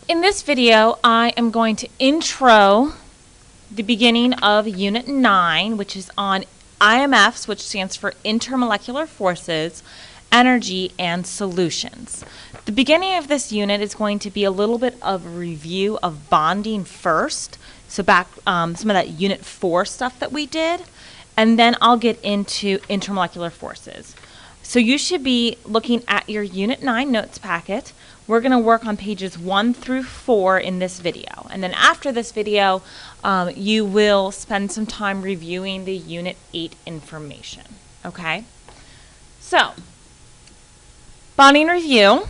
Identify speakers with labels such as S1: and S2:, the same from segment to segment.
S1: In this video, I am going to intro the beginning of Unit 9, which is on IMFs, which stands for Intermolecular Forces, Energy, and Solutions. The beginning of this unit is going to be a little bit of a review of bonding first, so back some of that Unit 4 stuff that we did, and then I'll get into intermolecular forces. So you should be looking at your Unit 9 notes packet. We're going to work on pages 1 through 4 in this video. And then after this video, you will spend some time reviewing the Unit 8 information. Okay? So, bonding review.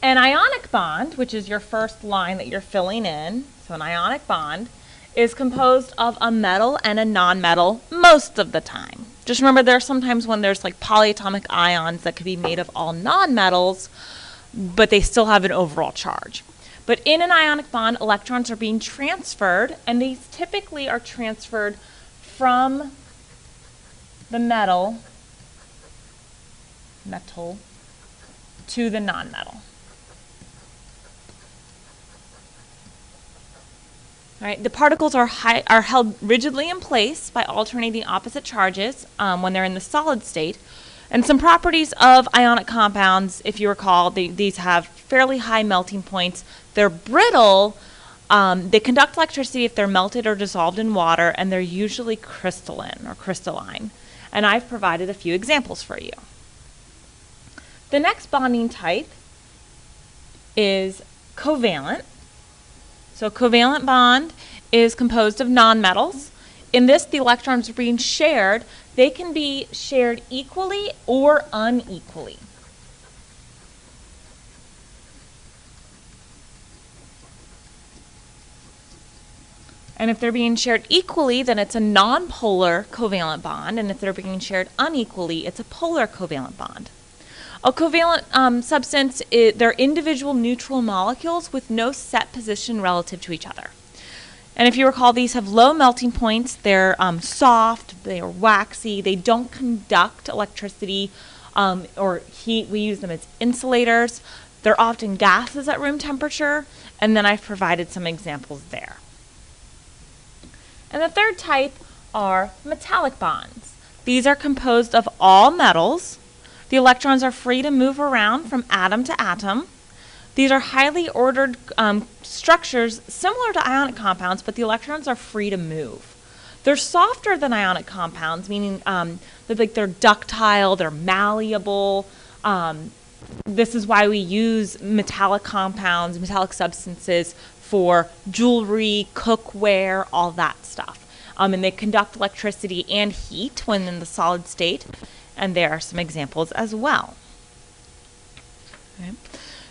S1: An ionic bond, which is your first line that you're filling in, so an ionic bond, is composed of a metal and a nonmetal most of the time. Just remember, there are sometimes when there's like polyatomic ions that could be made of all nonmetals, but they still have an overall charge. But in an ionic bond, electrons are being transferred, and these typically are transferred from the metal to the nonmetal. All right, the particles are held rigidly in place by alternating opposite charges when they're in the solid state. And some properties of ionic compounds, if you recall, these have fairly high melting points. They're brittle. They conduct electricity if they're melted or dissolved in water, and they're usually crystalline or crystalline. And I've provided a few examples for you. The next bonding type is covalent. So a covalent bond is composed of nonmetals. In this, the electrons are being shared. They can be shared equally or unequally. And if they're being shared equally, then it's a nonpolar covalent bond. And if they're being shared unequally, it's a polar covalent bond. A covalent substance, they're individual neutral molecules with no set position relative to each other. And if you recall, these have low melting points. They're soft, they are waxy, they don't conduct electricity or heat. We use them as insulators. They're often gases at room temperature, and then I've provided some examples there. And the third type are metallic bonds. These are composed of all metals. The electrons are free to move around from atom to atom. These are highly ordered structures similar to ionic compounds, but the electrons are free to move. They're softer than ionic compounds, meaning they're ductile, they're malleable. This is why we use metallic compounds, metallic substances for jewelry, cookware, all that stuff. And they conduct electricity and heat when in the solid state, and there are some examples as well. Okay.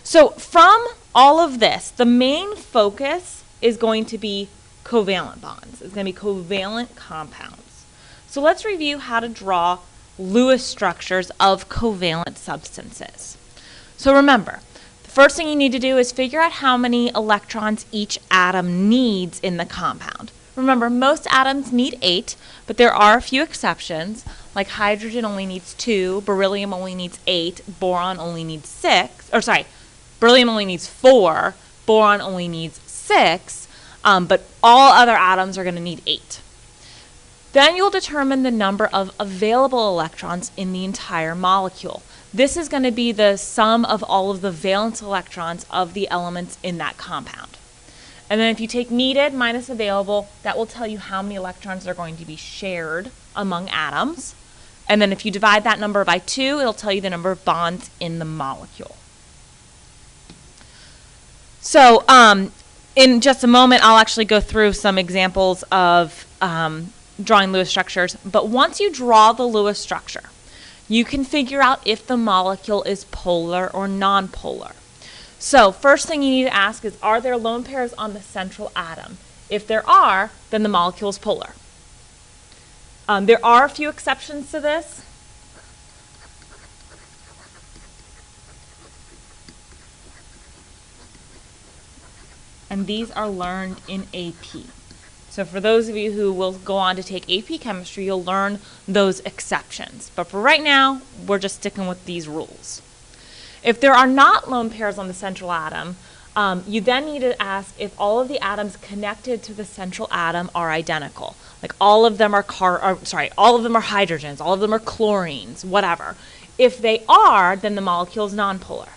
S1: So from all of this, the main focus is going to be covalent bonds. It's going to be covalent compounds. So let's review how to draw Lewis structures of covalent substances. So remember, the first thing you need to do is figure out how many electrons each atom needs in the compound. Remember, most atoms need 8, but there are a few exceptions, like hydrogen only needs 2, beryllium only needs 8, boron only needs 6, or sorry, beryllium only needs 4, boron only needs 6, but all other atoms are going to need 8. Then you'll determine the number of available electrons in the entire molecule. This is going to be the sum of all of the valence electrons of the elements in that compound. And then if you take needed minus available, that will tell you how many electrons are going to be shared among atoms. And then if you divide that number by 2, it'll tell you the number of bonds in the molecule. So in just a moment, I'll actually go through some examples of drawing Lewis structures. But once you draw the Lewis structure, you can figure out if the molecule is polar or nonpolar. So first thing you need to ask is, are there lone pairs on the central atom? If there are, then the molecule is polar. There are a few exceptions to this. And these are learned in AP. So for those of you who will go on to take AP chemistry, you'll learn those exceptions. But for right now, we're just sticking with these rules. If there are not lone pairs on the central atom, you then need to ask if all of the atoms connected to the central atom are identical. Like all of them are all of them are hydrogens, all of them are chlorines, whatever. If they are, then the molecule is nonpolar.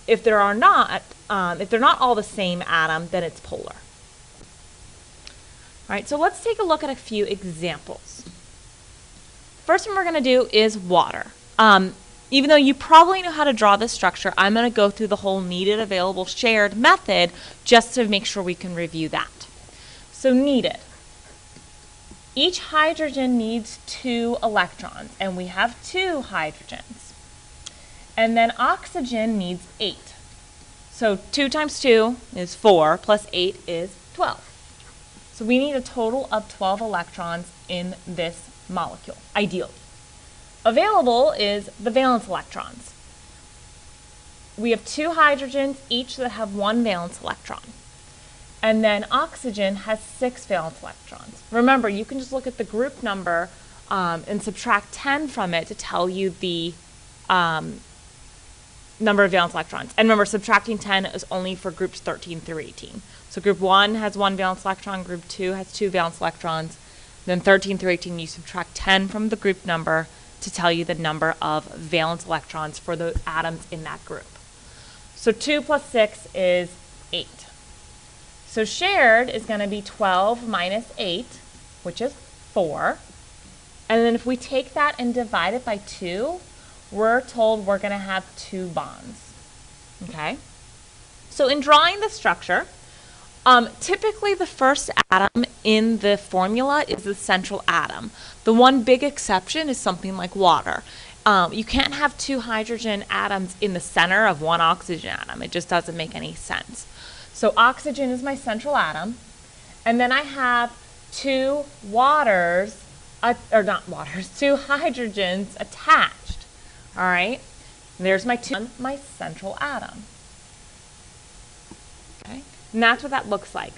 S1: If they're not all the same atom, then it's polar. All right, so let's take a look at a few examples. First one we're going to do is water. Even though you probably know how to draw this structure, I'm going to go through the whole needed, available, shared method just to make sure we can review that. So needed. Each hydrogen needs 2 electrons, and we have 2 hydrogens. And then oxygen needs 8. So 2 times 2 is 4, plus 8 is 12. So we need a total of 12 electrons in this molecule, ideally. Available is the valence electrons. We have 2 hydrogens, each that have 1 valence electron. And then oxygen has 6 valence electrons. Remember, you can just look at the group number and subtract 10 from it to tell you the number of valence electrons. And remember, subtracting 10 is only for groups 13 through 18. So group 1 has 1 valence electron, group 2 has 2 valence electrons. Then 13 through 18, you subtract 10 from the group number to tell you the number of valence electrons for the atoms in that group. So 2 plus 6 is 8. So shared is going to be 12 minus 8, which is 4. And then if we take that and divide it by 2, we're told we're going to have 2 bonds. Okay? So in drawing the structure, typically the first atom in the formula is the central atom. The one big exception is something like water. You can't have 2 hydrogen atoms in the center of 1 oxygen atom. It just doesn't make any sense. So oxygen is my central atom. And then I have 2 waters, 2 hydrogens attached. All right? There's my central atom. Okay? And that's what that looks like.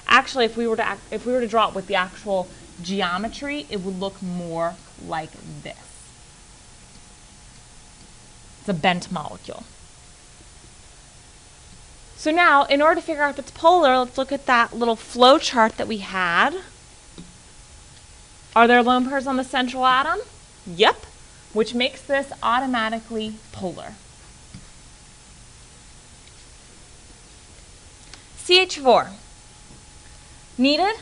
S1: Actually, if we were to draw it with the actual geometry, it would look more like this. It's a bent molecule. So now, in order to figure out if it's polar, let's look at that little flow chart that we had. Are there lone pairs on the central atom? Yep, which makes this automatically polar. CH4. Needed.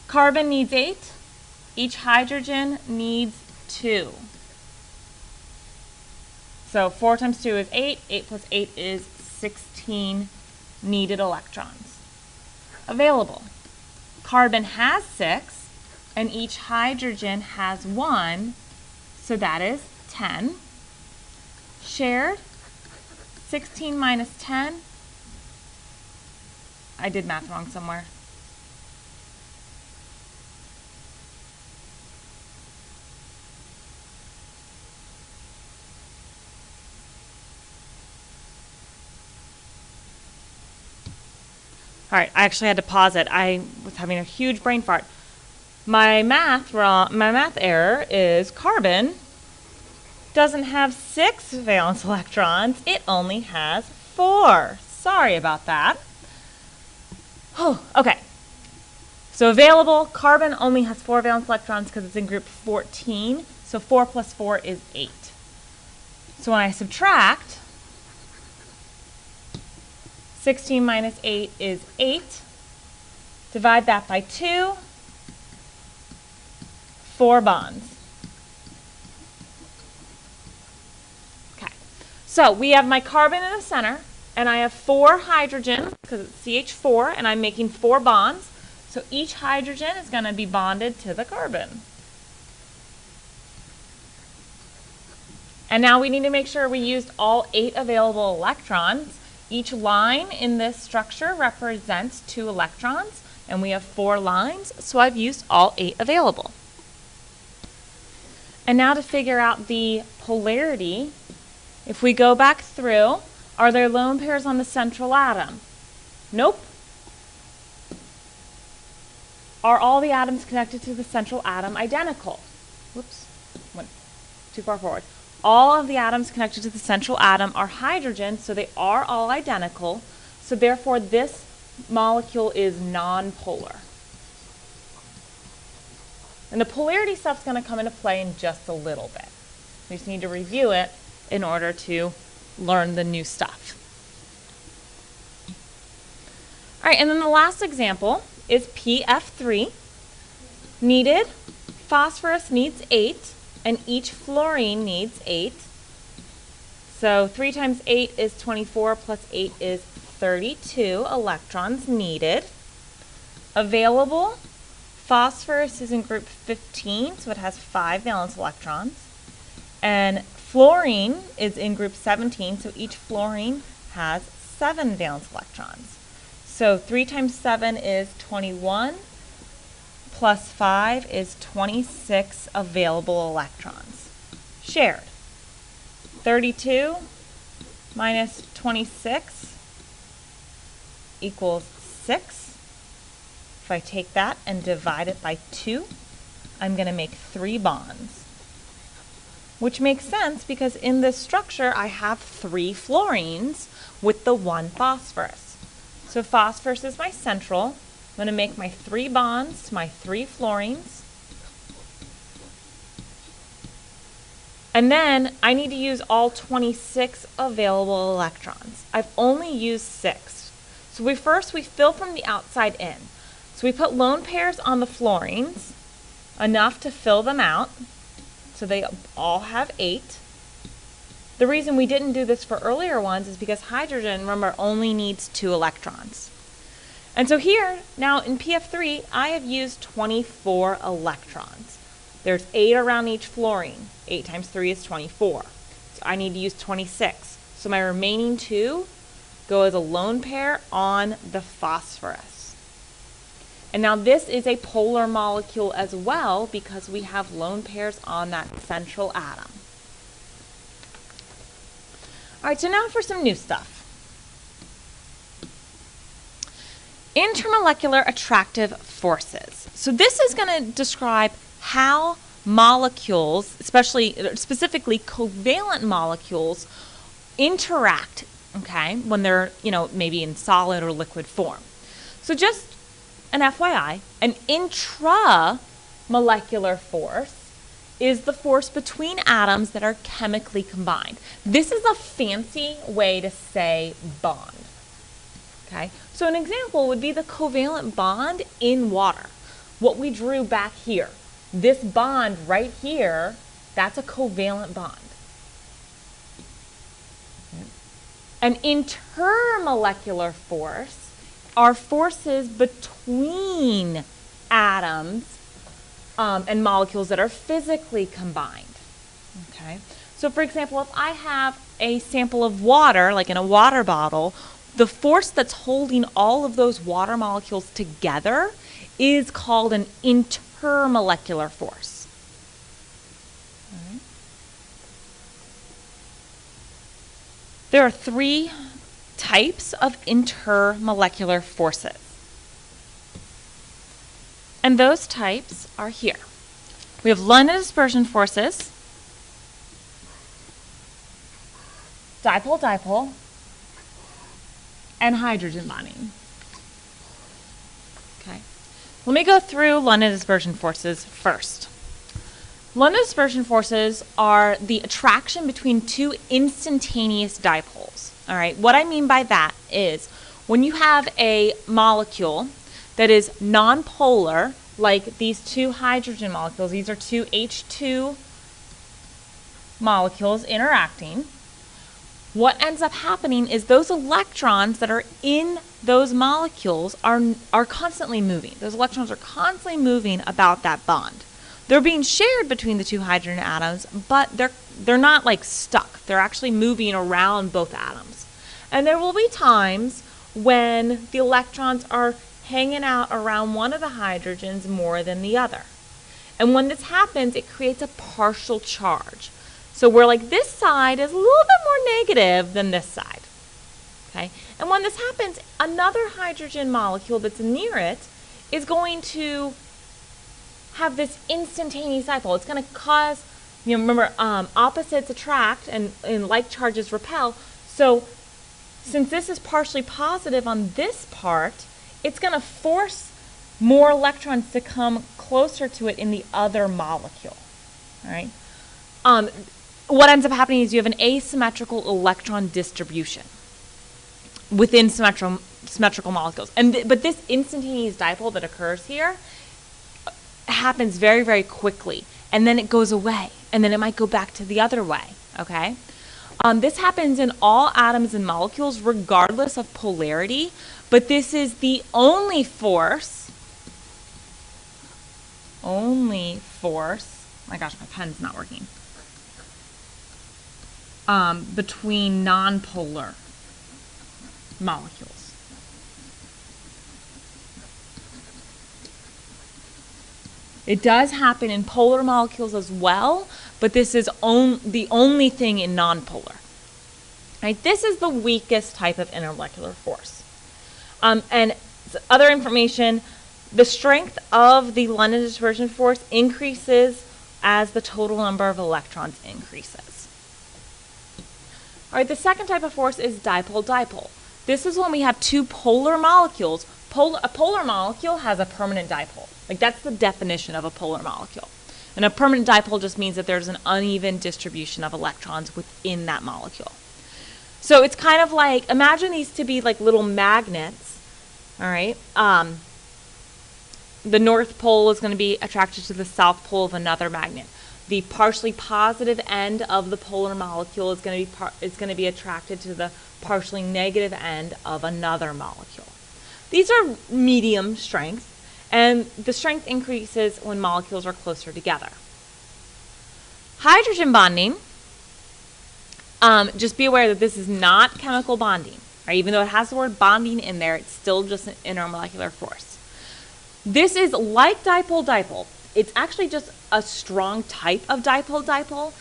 S1: Carbon needs 8. Each hydrogen needs 2. So 4 times 2 is 8. 8 plus 8 is 16 needed electrons. Available. Carbon has 6, and each hydrogen has 1, so that is 10. Shared. 16 minus 10. I did math wrong somewhere. All right, I actually had to pause it. I was having a huge brain fart. My math error is carbon doesn't have 6 valence electrons. It only has 4. Sorry about that. Oh, okay. So available, carbon only has 4 valence electrons because it's in group 14. So 4 plus 4 is 8. So when I subtract, 16 minus 8 is 8. Divide that by 2. 4 bonds. Okay. So we have my carbon in the center, and I have 4 hydrogens because it's CH4, and I'm making 4 bonds. So each hydrogen is going to be bonded to the carbon. And now we need to make sure we used all 8 available electrons. Each line in this structure represents 2 electrons, and we have 4 lines, so I've used all 8 available. And now to figure out the polarity, if we go back through, are there lone pairs on the central atom? Nope. Are all the atoms connected to the central atom identical? Whoops, went too far forward. all of the atoms connected to the central atom are hydrogen, so they are all identical. So therefore, this molecule is nonpolar. And the polarity stuff's going to come into play in just a little bit. We just need to review it in order to learn the new stuff. All right, and then the last example is PF3. Needed, phosphorus needs 8, and each fluorine needs 8. So 3 times 8 is 24, plus 8 is 32 electrons needed. Available, phosphorus is in group 15, so it has 5 valence electrons. And fluorine is in group 17, so each fluorine has 7 valence electrons. So 3 times 7 is 21, plus 5 is 26 available electrons shared. 32 minus 26 equals 6. If I take that and divide it by 2, I'm going to make 3 bonds. Which makes sense because in this structure I have 3 fluorines with the 1 phosphorus. So phosphorus is my central. I'm going to make my 3 bonds to my 3 fluorines. And then I need to use all 26 available electrons. I've only used 6. So we fill from the outside in. So we put lone pairs on the fluorines, enough to fill them out. So they all have 8. The reason we didn't do this for earlier ones is because hydrogen, remember, only needs 2 electrons. And so here, now in PF3, I have used 24 electrons. There's 8 around each fluorine. 8 times 3 is 24. So I need to use 26. So my remaining 2 go as a lone pair on the phosphorus. And now this is a polar molecule as well because we have lone pairs on that central atom. All right, so now for some new stuff. Intermolecular attractive forces. So this is going to describe how molecules, specifically covalent molecules, interact, okay, when they're, maybe in solid or liquid form. So just an FYI, an intramolecular force is the force between atoms that are chemically combined. This is a fancy way to say bond. Okay? So an example would be the covalent bond in water. What we drew back here. This bond right here, that's a covalent bond. An intermolecular force are forces between atoms and molecules that are physically combined. Okay? So for example, if I have a sample of water, like in a water bottle, the force that's holding all of those water molecules together is called an intermolecular force. All right. There are 3 types of intermolecular forces. And those types are here. We have London dispersion forces, dipole-dipole, and hydrogen bonding. Okay. Let me go through London dispersion forces first. London dispersion forces are the attraction between 2 instantaneous dipoles. All right. What I mean by that is when you have a molecule that is nonpolar, like these 2 hydrogen molecules, these are 2 H2 molecules interacting. What ends up happening is those electrons that are in those molecules are constantly moving. Those electrons are constantly moving about that bond. They're being shared between the 2 hydrogen atoms, but they're not like stuck. They're actually moving around both atoms. And there will be times when the electrons are hanging out around one of the hydrogens more than the other. And when this happens, it creates a partial charge. So we're like, this side is a little bit more negative than this side. Okay? And when this happens, another hydrogen molecule that's near it is going to have this instantaneous dipole. It's going to cause You know, remember, opposites attract and like charges repel. So since this is partially positive on this part, it's going to force more electrons to come closer to it in the other molecule. All right. What ends up happening is you have an asymmetrical electron distribution within symmetrical molecules. But this instantaneous dipole that occurs here happens very, very quickly, and then it goes away, and then it might go back to the other way, okay? This happens in all atoms and molecules regardless of polarity, but this is the only force, my gosh, my pen's not working, between nonpolar molecules. It does happen in polar molecules as well, but this is the only thing in nonpolar. Right? This is the weakest type of intermolecular force. And other information, the strength of the London dispersion force increases as the total number of electrons increases. All right, the second type of force is dipole-dipole. This is when we have two polar molecules. A polar molecule has a permanent dipole. Like, that's the definition of a polar molecule. And a permanent dipole just means that there's an uneven distribution of electrons within that molecule. So it's kind of like, imagine these to be like little magnets, all right? The north pole is going to be attracted to the south pole of another magnet. The partially positive end of the polar molecule is going to be attracted to the partially negative end of another molecule. These are medium strength, and the strength increases when molecules are closer together. Hydrogen bonding, just be aware that this is not chemical bonding. Right? Even though it has the word bonding in there, it's still just an intermolecular force. This is like dipole-dipole. It's actually just a strong type of dipole-dipole.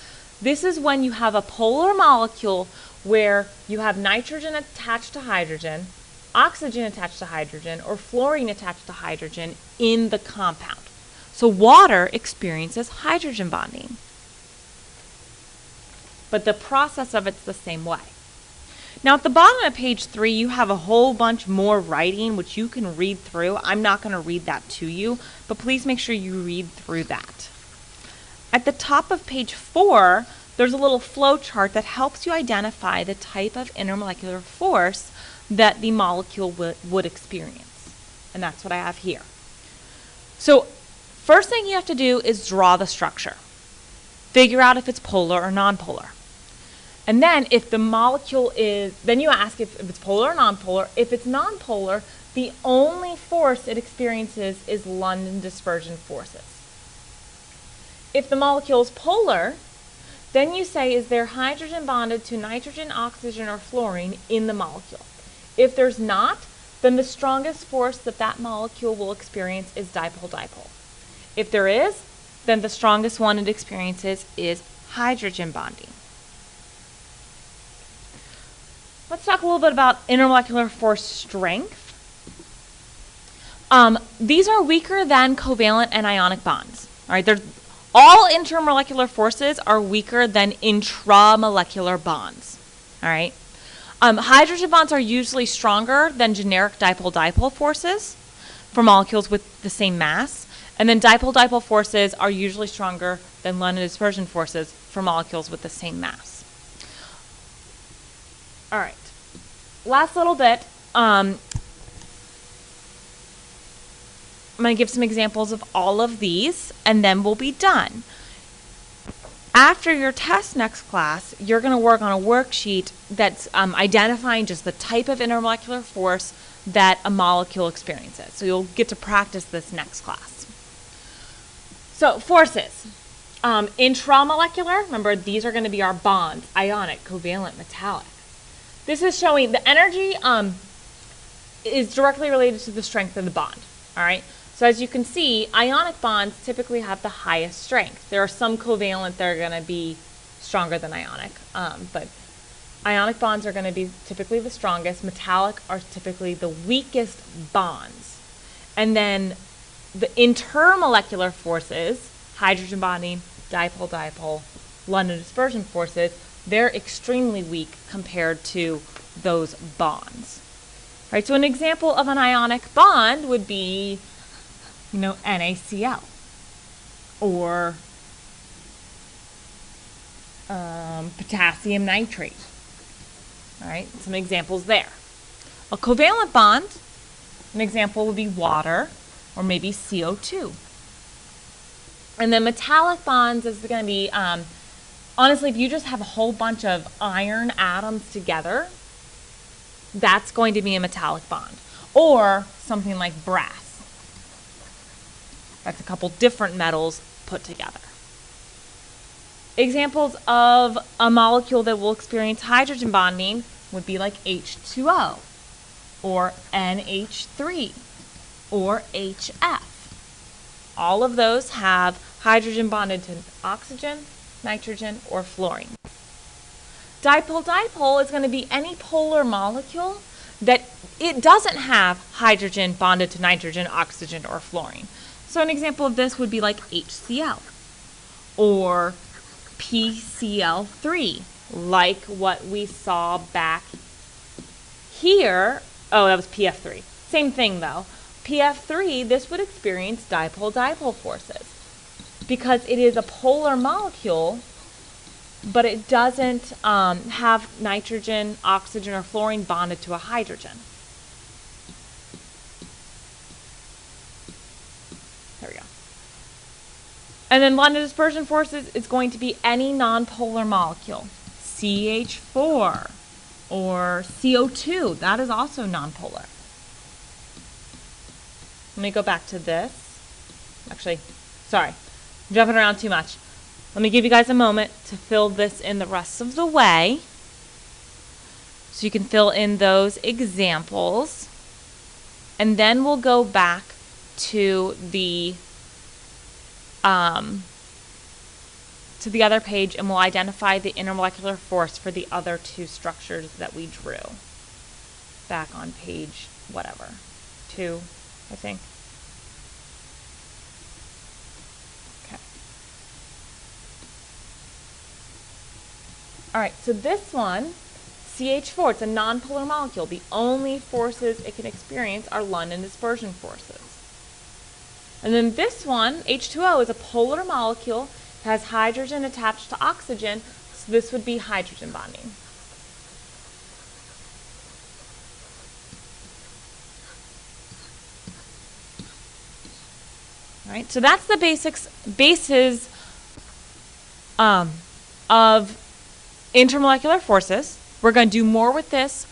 S1: This is when you have a polar molecule where you have nitrogen attached to hydrogen, oxygen attached to hydrogen, or fluorine attached to hydrogen in the compound. So water experiences hydrogen bonding. But the process of it's the same way. Now at the bottom of page 3, you have a whole bunch more writing which you can read through. I'm not going to read that to you, but please make sure you read through that. At the top of page 4, there's a little flow chart that helps you identify the type of intermolecular force that the molecule would experience. And that's what I have here. So first thing you have to do is draw the structure. Figure out if it's polar or nonpolar. And then if the molecule is, then you ask if it's polar or nonpolar. If it's nonpolar, the only force it experiences is London dispersion forces. If the molecule is polar, then you say, is there hydrogen bonded to nitrogen, oxygen, or fluorine in the molecule? If there's not, then the strongest force that molecule will experience is dipole-dipole. If there is, then the strongest one it experiences is hydrogen bonding. Let's talk a little bit about intermolecular force strength. These are weaker than covalent and ionic bonds. All right, all intermolecular forces are weaker than intramolecular bonds. All right. Hydrogen bonds are usually stronger than generic dipole-dipole forces for molecules with the same mass. And then dipole-dipole forces are usually stronger than London dispersion forces for molecules with the same mass. All right. Last little bit. I'm going to give some examples of all of these, and then we'll be done. After your test next class, you're going to work on a worksheet that's identifying just the type of intermolecular force that a molecule experiences. So you'll get to practice this next class. So forces. Intramolecular, remember these are going to be our bonds, ionic, covalent, metallic. This is showing the energy is directly related to the strength of the bond. All right. So as you can see, ionic bonds typically have the highest strength. There are some covalent that are going to be stronger than ionic, but ionic bonds are going to be typically the strongest. Metallic are typically the weakest bonds. And then the intermolecular forces, hydrogen bonding, dipole-dipole London dispersion forces, they're extremely weak compared to those bonds. Right, so an example of an ionic bond would be, NaCl or potassium nitrate. All right, some examples there. A covalent bond, an example would be water or maybe CO2. And then metallic bonds is going to be, honestly, if you just have a whole bunch of iron atoms together, that's going to be a metallic bond. Or something like brass. That's a couple different metals put together. Examples of a molecule that will experience hydrogen bonding would be like H2O or NH3 or HF. All of those have hydrogen bonded to oxygen, nitrogen, or fluorine. Dipole-dipole is going to be any polar molecule that it doesn't have hydrogen bonded to nitrogen, oxygen, or fluorine. So an example of this would be like HCl or PCl3, like what we saw back here. Oh, that was PF3. Same thing though. PF3, this would experience dipole-dipole forces because it is a polar molecule, but it doesn't have nitrogen, oxygen, or fluorine bonded to a hydrogen. There we go. And then London dispersion forces is going to be any nonpolar molecule. CH4 or CO2, that is also nonpolar. Let me go back to this. Actually, sorry, I'm jumping around too much. Let me give you guys a moment to fill this in the rest of the way. So you can fill in those examples. And then we'll go back to the other page and we'll identify the intermolecular force for the other two structures that we drew. Back on page whatever, 2, I think. All right, so this one, CH4, it's a nonpolar molecule. The only forces it can experience are London dispersion forces. And then this one, H2O, is a polar molecule. It has hydrogen attached to oxygen, so this would be hydrogen bonding. All right, so that's the bases of intermolecular forces. We're going to do more with this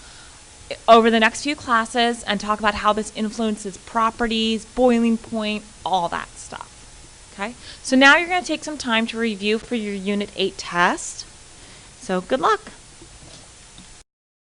S1: over the next few classes and talk about how this influences properties, boiling point, all that stuff. Okay? So now you're going to take some time to review for your Unit 8 test. So good luck.